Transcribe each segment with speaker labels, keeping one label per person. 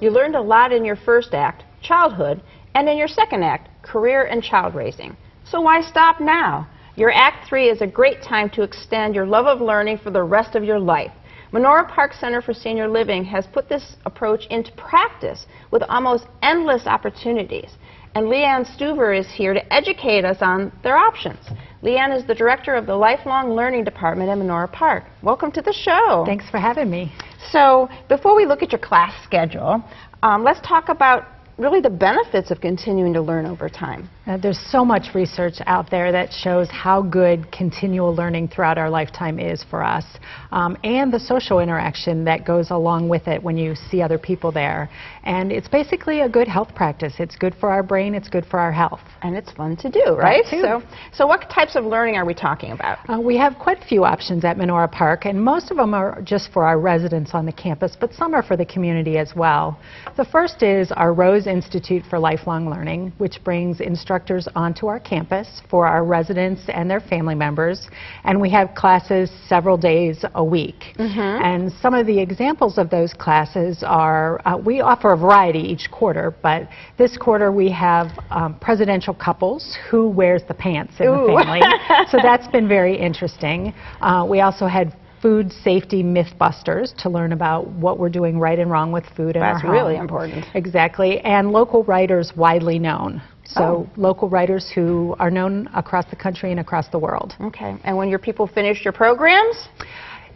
Speaker 1: You learned a lot in your first act, childhood, and in your second act, career and child raising. So why stop now? Your Act 3 is a great time to extend your love of learning for the rest of your life. Menorah Park Center for Senior Living has put this approach into practice with almost endless opportunities. And Leanne Stuver is here to educate us on their options. Leanne is the director of the Lifelong Learning Department at Menorah Park. Welcome to the show.
Speaker 2: Thanks for having me.
Speaker 1: So, before we look at your class schedule, let's talk about really the benefits of continuing to learn over time.
Speaker 2: There's so much research out there that shows how good continual learning throughout our lifetime is for us, and the social interaction that goes along with it when you see other people there. And it's basically a good health practice. It's good for our brain, it's good for our health.
Speaker 1: And it's fun to do, right?
Speaker 2: That too.
Speaker 1: So what types of learning are we talking about?
Speaker 2: We have quite a few options at Menorah Park, and most of them are just for our residents on the campus, but some are for the community as well. The first is our Rose Institute for Lifelong Learning, which brings instructors onto our campus for our residents and their family members, and we have classes several days a week. And some of the examples of those classes are, we offer a variety each quarter, but this quarter we have presidential couples, who wears the pants in the family. So that's been very interesting. We also had Food Safety Mythbusters to learn about what we're doing right and wrong with food in our home.
Speaker 1: That's really important.
Speaker 2: Exactly. And local writers widely known. So local writers who are known across the country and across the world.
Speaker 1: Okay. And when your people finish your programs?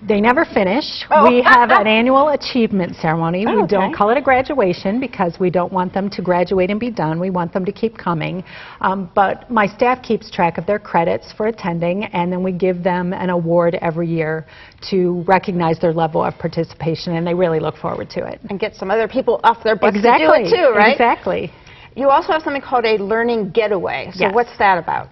Speaker 2: They never finish. We have an annual achievement ceremony. We don't call it a graduation because we don't want them to graduate and be done. We want them to keep coming. But my staff keeps track of their credits for attending, and then we give them an award every year to recognize their level of participation, and they really look forward to it.
Speaker 1: And get some other people off their butts to do it too, right?
Speaker 2: Exactly.
Speaker 1: You also have something called a learning getaway. So what's that about?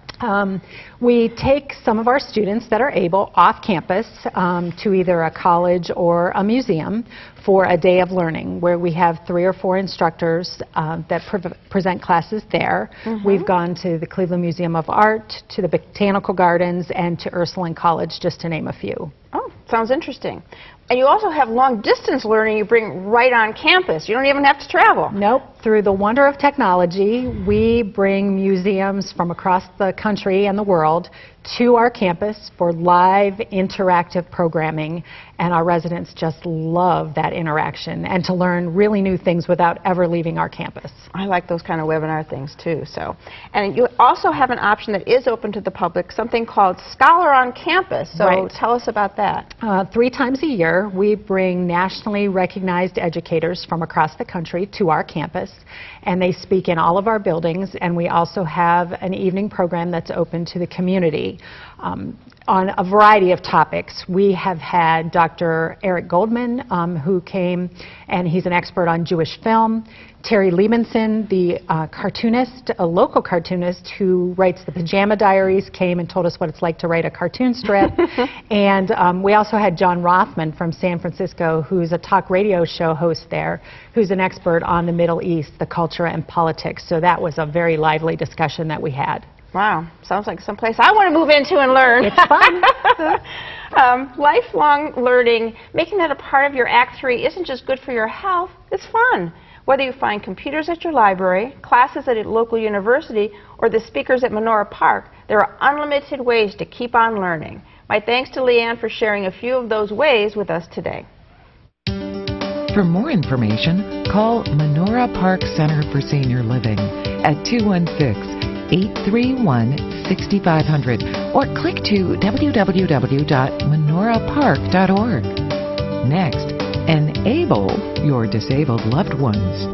Speaker 2: We take some of our students that are able off campus to either a college or a museum for a day of learning, where we have 3 or 4 instructors that present classes there. We've gone to the Cleveland Museum of Art, to the Botanical Gardens, and to Ursuline College, just to name a few. Oh,
Speaker 1: sounds interesting. And you also have long-distance learning you bring right on campus. You don't even have to travel.
Speaker 2: Nope. Through the wonder of technology, we bring museums from across the country and the world to our campus for live interactive programming, and our residents just love that interaction and to learn really new things without ever leaving our campus.
Speaker 1: I like those kind of webinar things too. And you also have an option that is open to the public, something called Scholar on Campus. So tell us about that.
Speaker 2: 3 times a year we bring nationally recognized educators from across the country to our campus, and they speak in all of our buildings, and we also have an evening program that's open to the community. On a variety of topics. We have had Dr. Eric Goldman, who came, and he's an expert on Jewish film. Terry Liebenson, the cartoonist, a local cartoonist who writes the Pajama Diaries, came and told us what it's like to write a cartoon strip. And we also had John Rothman from San Francisco, who's a talk radio show host there, who's an expert on the Middle East, the culture and politics. So that was a very lively discussion that we had.
Speaker 1: Wow, sounds like someplace I want to move into and learn.
Speaker 2: It's fun.
Speaker 1: Lifelong learning, making that a part of your Act 3 isn't just good for your health, it's fun. Whether you find computers at your library, classes at a local university, or the speakers at Menorah Park, there are unlimited ways to keep on learning. My thanks to Leanne for sharing a few of those ways with us today.
Speaker 3: For more information, call Menorah Park Center for Senior Living at 216-831-6500 or click to www.menorahpark.org. Next, enable your disabled loved ones.